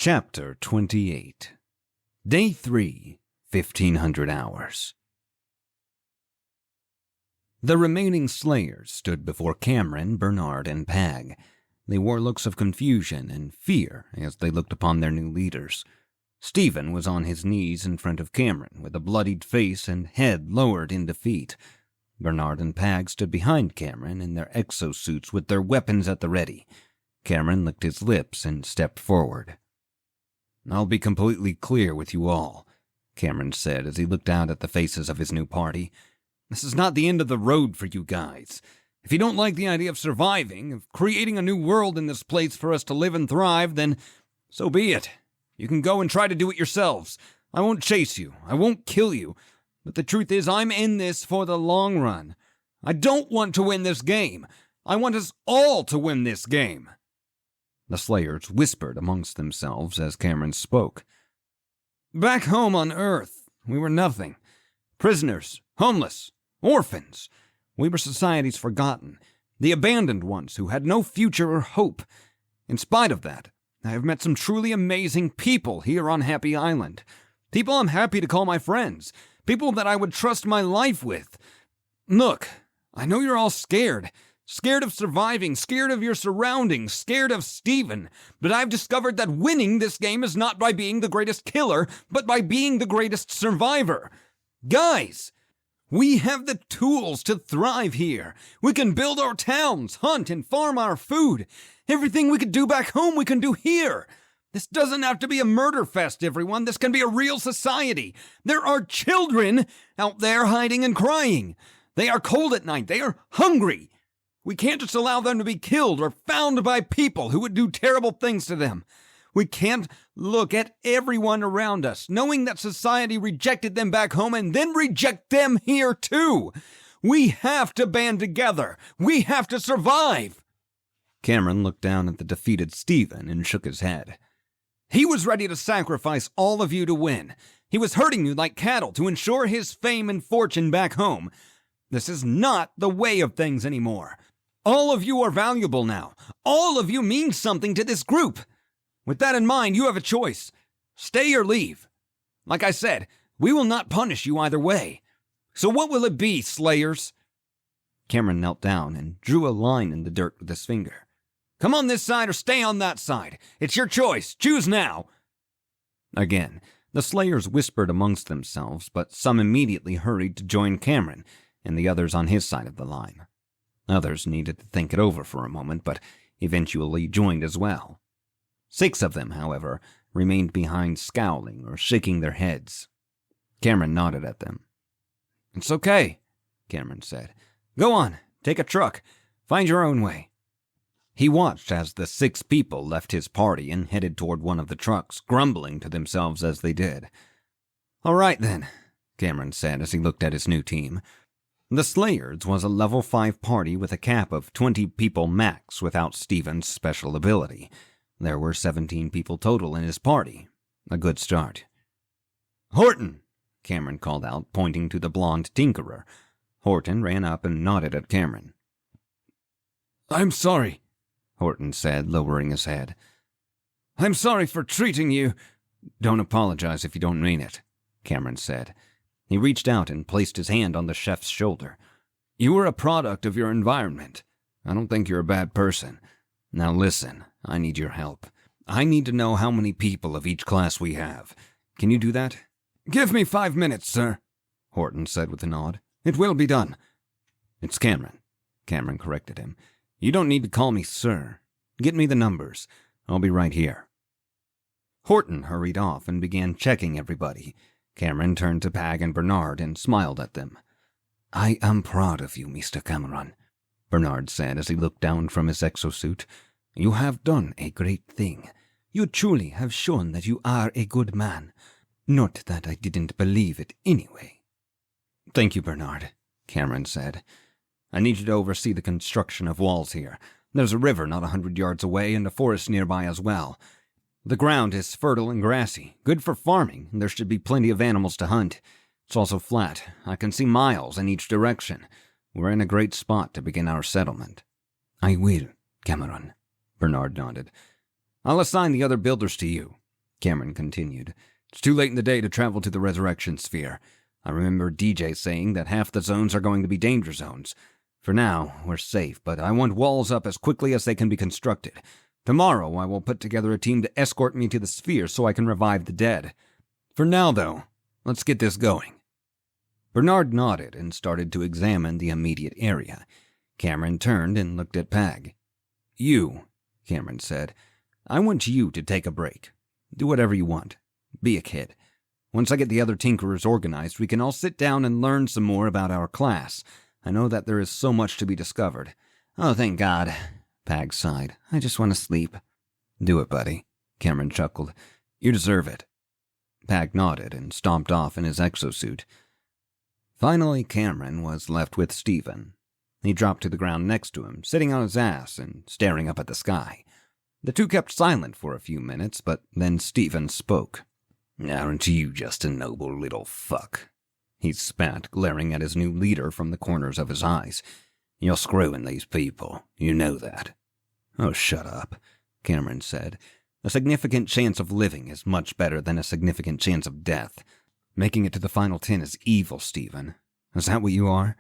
Chapter 28. Day 3, 1500 hours. The remaining slayers stood before Cameron, Bernard, and Pag. They wore looks of confusion and fear as they looked upon their new leaders. Stephen was on his knees in front of Cameron, with a bloodied face and head lowered in defeat. Bernard and Pag stood behind Cameron in their exosuits with their weapons at the ready. Cameron licked his lips and stepped forward. "I'll be completely clear with you all," Cameron said as he looked out at the faces of his new party. "This is not the end of the road for you guys. If you don't like the idea of surviving, of creating a new world in this place for us to live and thrive, then so be it. You can go and try to do it yourselves. I won't chase you. I won't kill you. But the truth is, I'm in this for the long run. I don't want to win this game. I want us all to win this game." The slayers whispered amongst themselves as Cameron spoke. "Back home on Earth, we were nothing. Prisoners, homeless, orphans. We were society's forgotten, the abandoned ones who had no future or hope. In spite of that, I have met some truly amazing people here on Happy Island. People I'm happy to call my friends. People that I would trust my life with. Look, I know you're all scared. Scared of surviving, scared of your surroundings, scared of Stephen. But I've discovered that winning this game is not by being the greatest killer, but by being the greatest survivor. Guys, we have the tools to thrive here. We can build our towns, hunt and farm our food. Everything we could do back home, we can do here. This doesn't have to be a murder fest, everyone. This can be a real society. There are children out there hiding and crying. They are cold at night. They are hungry. We can't just allow them to be killed or found by people who would do terrible things to them. We can't look at everyone around us, knowing that society rejected them back home and then reject them here too. We have to band together. We have to survive." Cameron looked down at the defeated Stephen and shook his head. "He was ready to sacrifice all of you to win. He was hurting you like cattle to ensure his fame and fortune back home. This is not the way of things anymore. All of you are valuable now. All of you mean something to this group. With that in mind, you have a choice. Stay or leave. Like I said, we will not punish you either way. So what will it be, slayers?" Cameron knelt down and drew a line in the dirt with his finger. "Come on this side or stay on that side. It's your choice. Choose now." Again, the slayers whispered amongst themselves, but some immediately hurried to join Cameron and the others on his side of the line. Others needed to think it over for a moment, but eventually joined as well. 6 of them, however, remained behind, scowling or shaking their heads. Cameron nodded at them. "It's okay," Cameron said. "Go on, take a truck. Find your own way." He watched as the 6 people left his party and headed toward one of the trucks, grumbling to themselves as they did. "All right, then," Cameron said as he looked at his new team. The Slayers was a level 5 party with a cap of 20 people max without Stephen's special ability. There were 17 people total in his party. A good start. "Horton!" Cameron called out, pointing to the blonde tinkerer. Horton ran up and nodded at Cameron. "I'm sorry," Horton said, lowering his head. "I'm sorry for treating you—" "Don't apologize if you don't mean it," Cameron said. He reached out and placed his hand on the chef's shoulder. "You were a product of your environment. I don't think you're a bad person. Now listen, I need your help. I need to know how many people of each class we have. Can you do that?" "Give me 5 minutes, sir," Horton said with a nod. "It will be done." "It's Cameron," Cameron corrected him. "You don't need to call me sir. Get me the numbers. I'll be right here." Horton hurried off and began checking everybody. Cameron turned to Pag and Bernard and smiled at them. "I am proud of you, Mr. Cameron," Bernard said as he looked down from his exosuit. "You have done a great thing. You truly have shown that you are a good man. Not that I didn't believe it anyway." "Thank you, Bernard," Cameron said. "I need you to oversee the construction of walls here. There's a river not 100 yards away and a forest nearby as well. The ground is fertile and grassy, good for farming, and there should be plenty of animals to hunt. It's also flat. I can see miles in each direction. We're in a great spot to begin our settlement." "I will, Cameron," Bernard nodded. "I'll assign the other builders to you. Cameron continued. It's too late in the day to travel to the resurrection sphere. I remember DJ saying that half the zones are going to be danger zones. For now, we're safe, but I want walls up as quickly as they can be constructed. Tomorrow, I will put together a team to escort me to the sphere so I can revive the dead. For now, though, let's get this going. Bernard nodded and started to examine the immediate area. Cameron turned and looked at Pag. You, Cameron said, I want you to take a break. Do whatever you want. Be a kid. Once I get the other Tinkerers organized, we can all sit down and learn some more about our class. I know that there is so much to be discovered. Oh, thank God, Pag sighed. I just want to sleep. Do it, buddy, Cameron chuckled. You deserve it. Pag nodded and stomped off in his exosuit. Finally, Cameron was left with Stephen. He dropped to the ground next to him, sitting on his ass and staring up at the sky. The two kept silent for a few minutes, but then Stephen spoke. Aren't you just a noble little fuck? He spat, glaring at his new leader from the corners of his eyes. You're screwing these people. You know that. Oh, shut up, Cameron said. A significant chance of living is much better than a significant chance of death. Making it to the final 10 is evil, Stephen. Is that what you are?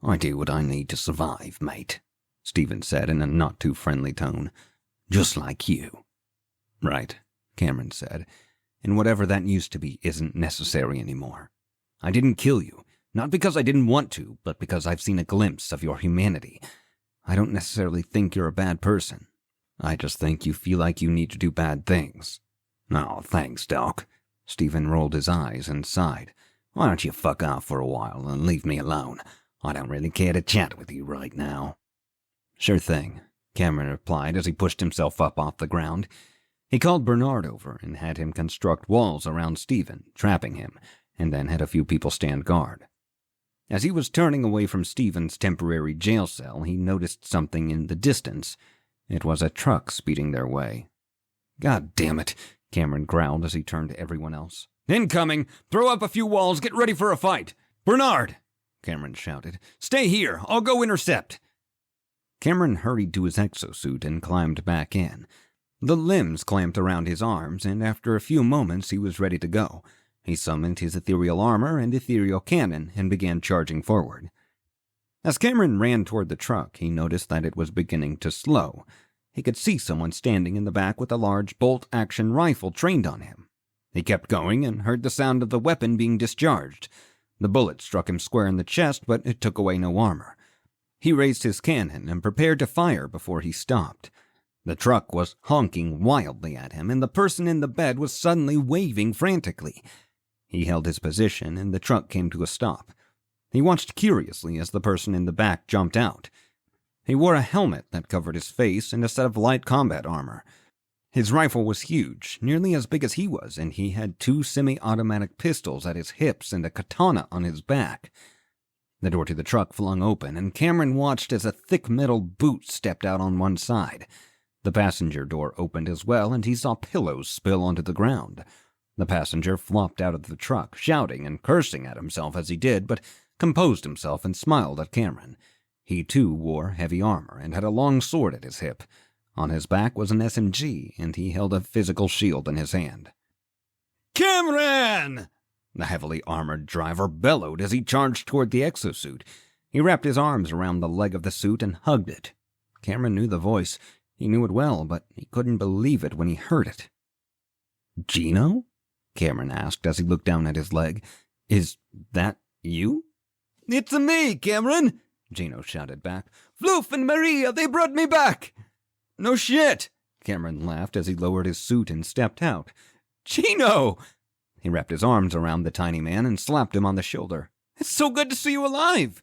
I do what I need to survive, mate, Stephen said in a not-too-friendly tone. Just like you. Right, Cameron said. And whatever that used to be isn't necessary anymore. I didn't kill you, not because I didn't want to, but because I've seen a glimpse of your humanity. I don't necessarily think you're a bad person. I just think you feel like you need to do bad things. Oh, thanks, Doc. Stephen rolled his eyes and sighed. Why don't you fuck off for a while and leave me alone? I don't really care to chat with you right now. Sure thing, Cameron replied as he pushed himself up off the ground. He called Bernard over and had him construct walls around Stephen, trapping him, and then had a few people stand guard. As he was turning away from Stephen's temporary jail cell, he noticed something in the distance. It was a truck speeding their way. God damn it, Cameron growled as he turned to everyone else. Incoming! Throw up a few walls, get ready for a fight! Bernard! Cameron shouted. Stay here, I'll go intercept! Cameron hurried to his exosuit and climbed back in. The limbs clamped around his arms, and after a few moments he was ready to go. He summoned his ethereal armor and ethereal cannon and began charging forward. As Cameron ran toward the truck, he noticed that it was beginning to slow. He could see someone standing in the back with a large bolt-action rifle trained on him. He kept going and heard the sound of the weapon being discharged. The bullet struck him square in the chest, but it took away no armor. He raised his cannon and prepared to fire before he stopped. The truck was honking wildly at him, and the person in the bed was suddenly waving frantically. He held his position, and the truck came to a stop. He watched curiously as the person in the back jumped out. He wore a helmet that covered his face and a set of light combat armor. His rifle was huge, nearly as big as he was, and he had 2 semi-automatic pistols at his hips and a katana on his back. The door to the truck flung open, and Cameron watched as a thick metal boot stepped out on one side. The passenger door opened as well, and he saw pillows spill onto the ground. The passenger flopped out of the truck, shouting and cursing at himself as he did, but composed himself and smiled at Cameron. He, too, wore heavy armor and had a long sword at his hip. On his back was an SMG, and he held a physical shield in his hand. Cameron! The heavily armored driver bellowed as he charged toward the exosuit. He wrapped his arms around the leg of the suit and hugged it. Cameron knew the voice. He knew it well, but he couldn't believe it when he heard it. Gino? Cameron asked as he looked down at his leg. Is that you? It's me, Cameron! Gino shouted back. Floof and Maria, they brought me back! No shit! Cameron laughed as he lowered his suit and stepped out. Gino! He wrapped his arms around the tiny man and slapped him on the shoulder. It's so good to see you alive!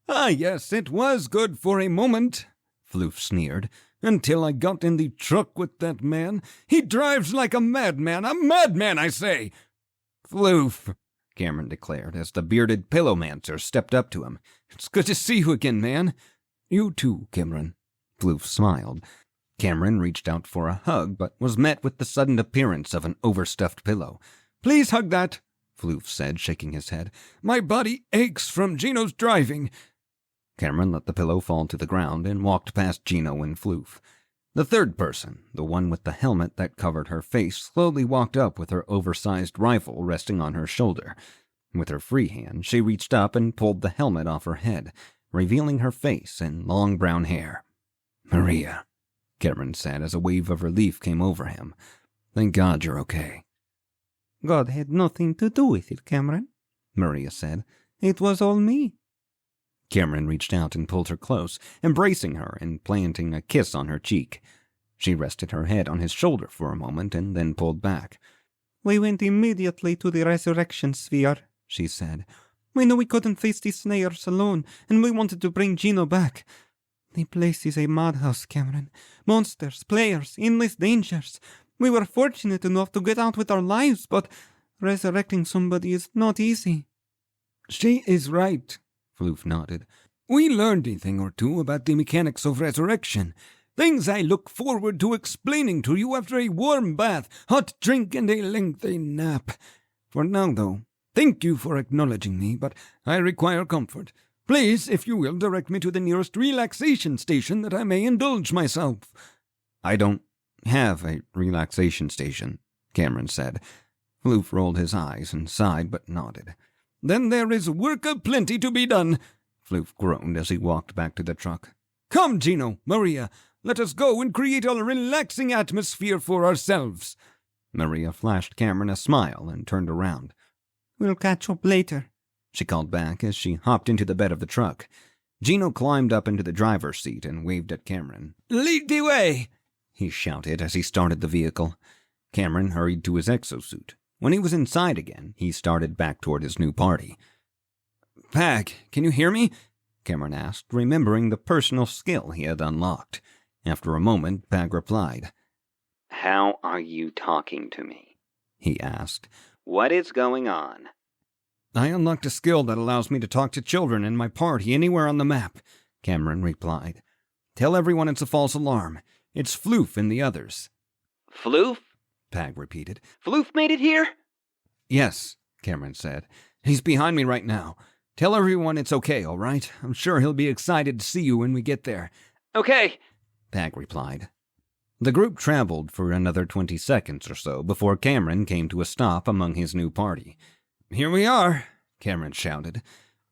Ah, yes, it was good for a moment, Floof sneered, until I got in the truck with that man. He drives like a madman, I say! Floof, Cameron declared as the bearded pillowmancer stepped up to him. It's good to see you again, man. You too, Cameron. Floof smiled. Cameron reached out for a hug, but was met with the sudden appearance of an overstuffed pillow. Please hug that, Floof said, shaking his head. My body aches from Gino's driving. Cameron let the pillow fall to the ground and walked past Gino and Floof. The third person, the one with the helmet that covered her face, slowly walked up with her oversized rifle resting on her shoulder. With her free hand, she reached up and pulled the helmet off her head, revealing her face and long brown hair. "Maria," Cameron said as a wave of relief came over him. "Thank God you're okay." "God had nothing to do with it, Cameron," Maria said. "It was all me." Cameron reached out and pulled her close, embracing her and planting a kiss on her cheek. She rested her head on his shoulder for a moment and then pulled back. "We went immediately to the resurrection sphere," she said. "We knew we couldn't face the Slayers alone, and we wanted to bring Gino back. The place is a madhouse, Cameron. Monsters, players, endless dangers. We were fortunate enough to get out with our lives, but resurrecting somebody is not easy." "She is right," Floof nodded. "We learned a thing or two about the mechanics of resurrection. Things I look forward to explaining to you after a warm bath, hot drink, and a lengthy nap. For now, though, thank you for acknowledging me, but I require comfort. Please, if you will, direct me to the nearest relaxation station that I may indulge myself." "I don't have a relaxation station," Cameron said. Floof rolled his eyes and sighed but nodded. "Then there is work aplenty to be done," Floof groaned as he walked back to the truck. "Come, Gino, Maria, let us go and create a relaxing atmosphere for ourselves." Maria flashed Cameron a smile and turned around. "We'll catch up later," she called back as she hopped into the bed of the truck. Gino climbed up into the driver's seat and waved at Cameron. "Lead the way!" he shouted as he started the vehicle. Cameron hurried to his exosuit. When he was inside again, he started back toward his new party. "Pag, can you hear me?" Cameron asked, remembering the personal skill he had unlocked. After a moment, Pag replied. "How are you talking to me?" he asked. "What is going on?" "I unlocked a skill that allows me to talk to children in my party anywhere on the map," Cameron replied. "Tell everyone it's a false alarm. It's Floof and the others." "Floof?" Pag repeated. "Floof made it here?" "Yes," Cameron said. "He's behind me right now. Tell everyone it's okay, all right? I'm sure he'll be excited to see you when we get there." "Okay," Pag replied. The group traveled for another 20 seconds or so before Cameron came to a stop among his new party. "Here we are," Cameron shouted.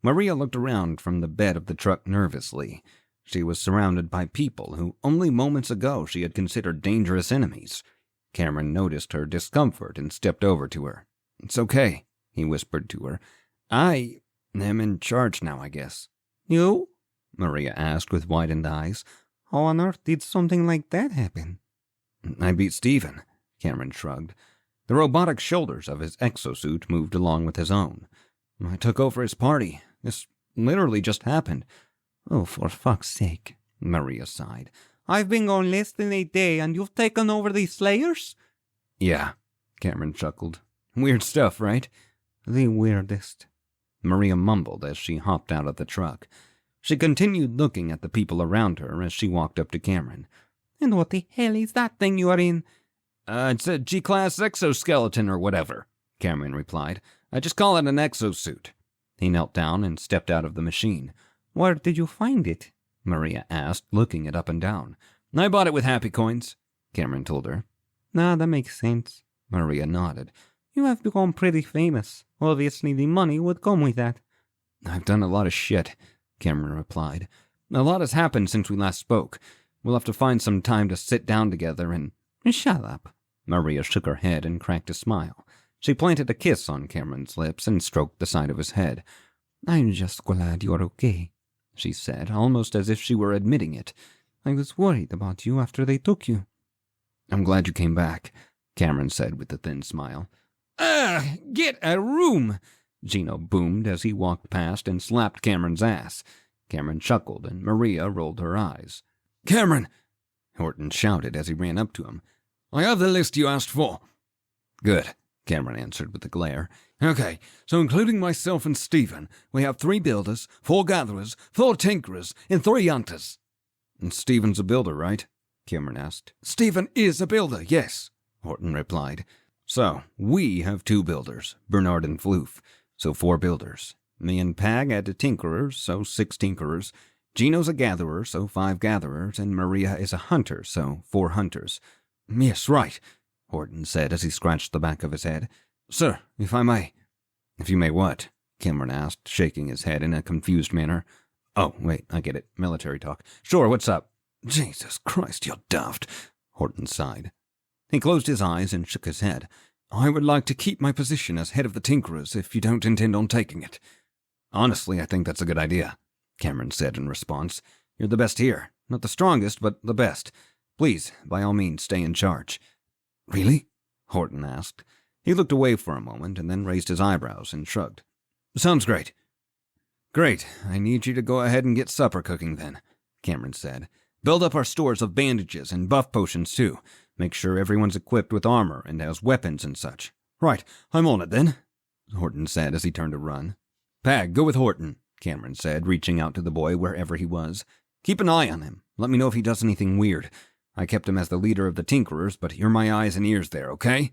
Maria looked around from the bed of the truck nervously. She was surrounded by people who only moments ago she had considered dangerous enemies. Cameron noticed her discomfort and stepped over to her. "It's okay," he whispered to her. "I am in charge now, I guess." "You?" Maria asked with widened eyes. "How on earth did something like that happen?" "I beat Stephen," Cameron shrugged. The robotic shoulders of his exosuit moved along with his own. "I took over his party. This literally just happened." "Oh, for fuck's sake," Maria sighed. "I've been gone less than a day, and you've taken over the Slayers?" "Yeah," Cameron chuckled. "Weird stuff, right?" "The weirdest," Maria mumbled as she hopped out of the truck. She continued looking at the people around her as she walked up to Cameron. "And what the hell is that thing you are in?" It's a G-Class exoskeleton or whatever," Cameron replied. "I just call it an exosuit." He knelt down and stepped out of the machine. "Where did you find it?" Maria asked, looking it up and down. "I bought it with happy coins," Cameron told her. "Nah, that makes sense." Maria nodded. "You have become pretty famous. Obviously, the money would come with that." "I've done a lot of shit," Cameron replied. "A lot has happened since we last spoke. We'll have to find some time to sit down together and—" "Shut up." Maria shook her head and cracked a smile. She planted a kiss on Cameron's lips and stroked the side of his head. "I'm just glad you're okay," she said, almost as if she were admitting it. "I was worried about you after they took you." "I'm glad you came back," Cameron said with a thin smile. Get a room!" Gino boomed as he walked past and slapped Cameron's ass. Cameron chuckled and Maria rolled her eyes. "Cameron!" Horton shouted as he ran up to him. "I have the list you asked for." "Good," Cameron answered with a glare. "Okay, so including myself and Stephen, we have 3 builders, 4 gatherers, 4 tinkerers, and 3 hunters." "And Stephen's a builder, right?" Cameron asked. "Stephen is a builder, yes," Horton replied. "So, we have 2 builders, Bernard and Floof, so 4 builders. Me and Pag add to tinkerers, so 6 tinkerers. Gino's a gatherer, so 5 gatherers, and Maria is a hunter, so 4 hunters. Yes, right, Horton said as he scratched the back of his head. Sir, if I may. If you may what? Cameron asked, shaking his head in a confused manner. Oh, wait, I get it. Military talk. Sure, what's up? Jesus Christ, you're daft, Horton sighed. He closed his eyes and shook his head. I would like to keep my position as head of the Tinkerers if you don't intend on taking it. Honestly, I think that's a good idea, Cameron said in response. You're the best here. Not the strongest, but the best. Please, by all means, stay in charge. Really? Horton asked. He looked away for a moment and then raised his eyebrows and shrugged. Sounds great. Great. I need you to go ahead and get supper cooking then, Cameron said. Build up our stores of bandages and buff potions too. Make sure everyone's equipped with armor and has weapons and such. Right, I'm on it then, Horton said as he turned to run. Pag, go with Horton, Cameron said, reaching out to the boy wherever he was. Keep an eye on him. Let me know if he does anything weird. I kept him as the leader of the Tinkerers, but you're my eyes and ears there, okay?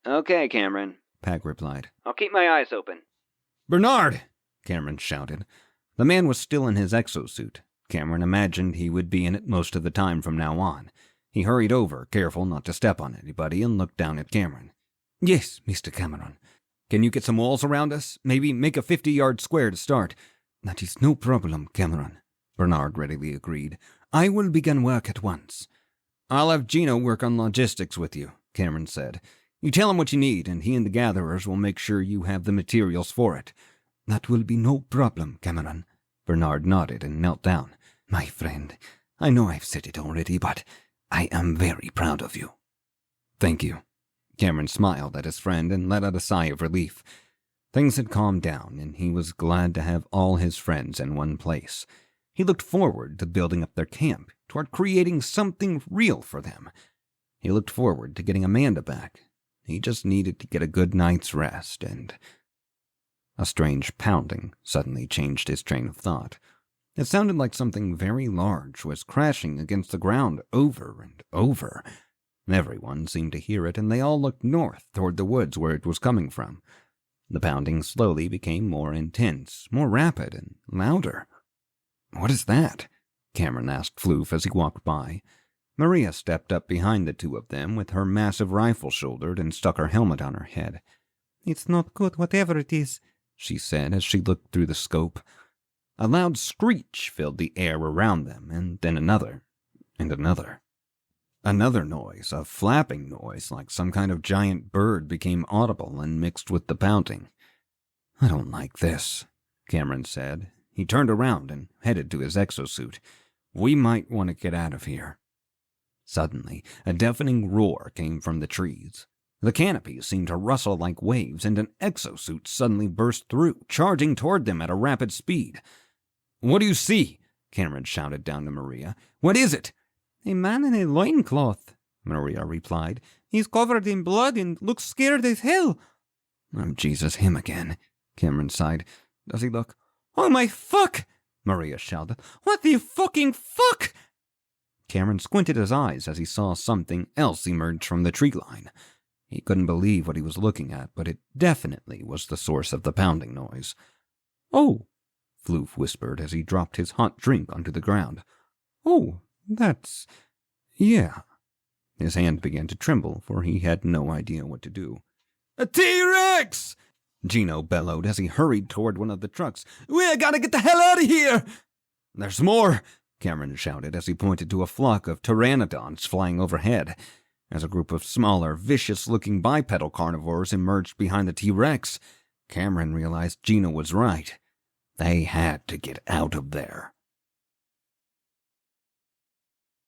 Okay, Cameron, Pag replied. I'll keep my eyes open. Bernard! Cameron shouted. The man was still in his exosuit. Cameron imagined he would be in it most of the time from now on. He hurried over, careful not to step on anybody, and looked down at Cameron. Yes, Mr. Cameron. Can you get some walls around us? Maybe make a 50-yard square to start. That is no problem, Cameron, Bernard readily agreed. I will begin work at once. I'll have Gino work on logistics with you, Cameron said. You tell him what you need, and he and the gatherers will make sure you have the materials for it. That will be no problem, Cameron. Bernard nodded and knelt down. My friend, I know I've said it already, but I am very proud of you. Thank you. Cameron smiled at his friend and let out a sigh of relief. Things had calmed down, and he was glad to have all his friends in one place. He looked forward to building up their camp, toward creating something real for them. He looked forward to getting Amanda back. He just needed to get a good night's rest, and... A strange pounding suddenly changed his train of thought. It sounded like something very large was crashing against the ground over and over. Everyone seemed to hear it, and they all looked north toward the woods where it was coming from. The pounding slowly became more intense, more rapid, and louder. What is that? Cameron asked Floof as he walked by. Maria stepped up behind the two of them with her massive rifle shouldered and stuck her helmet on her head. It's not good, whatever it is, she said as she looked through the scope. A loud screech filled the air around them, and then another, and another. Another noise, a flapping noise like some kind of giant bird, became audible and mixed with the pounding. I don't like this, Cameron said. He turned around and headed to his exosuit. We might want to get out of here. Suddenly, a deafening roar came from the trees. The canopy seemed to rustle like waves, and an exosuit suddenly burst through, charging toward them at a rapid speed. What do you see? Cameron shouted down to Maria. What is it? A man in a loincloth, Maria replied. He's covered in blood and looks scared as hell. Oh, Jesus, him again, Cameron sighed. Does he look? Oh, my fuck! Maria shouted. What the fucking fuck? Cameron squinted his eyes as he saw something else emerge from the tree line. He couldn't believe what he was looking at, but it definitely was the source of the pounding noise. Oh, Floof whispered as he dropped his hot drink onto the ground. Oh, that's... yeah. His hand began to tremble, for he had no idea what to do. A T-Rex! Gino bellowed as he hurried toward one of the trucks. We gotta get the hell out of here! There's more! Cameron shouted as he pointed to a flock of pteranodons flying overhead. As a group of smaller, vicious-looking bipedal carnivores emerged behind the T-Rex, Cameron realized Gino was right. They had to get out of there.